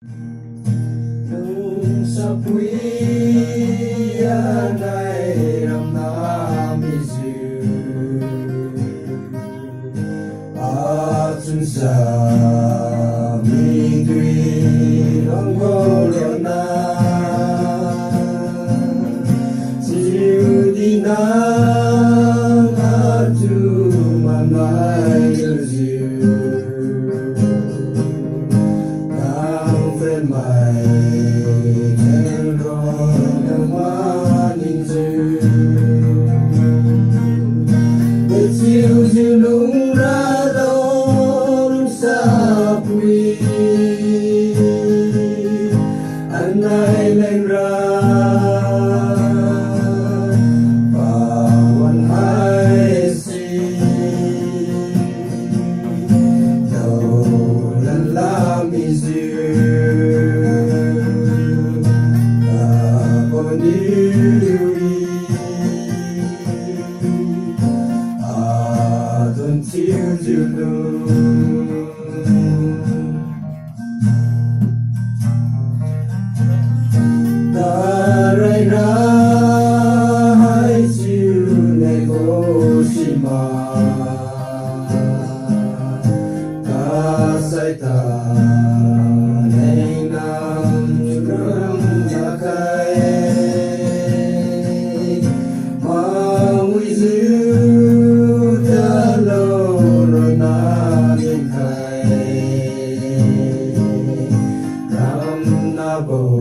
nung sa puwian ay ramdam isu at sa migrin ang corona siu na to my mind is you now that my can run and one into it's you lung ra dong sa pui anh ai lên ra Until you know Taray na hai siu Negoshima Kasay ta Nay nam churang nakay Maui siu Ram na bo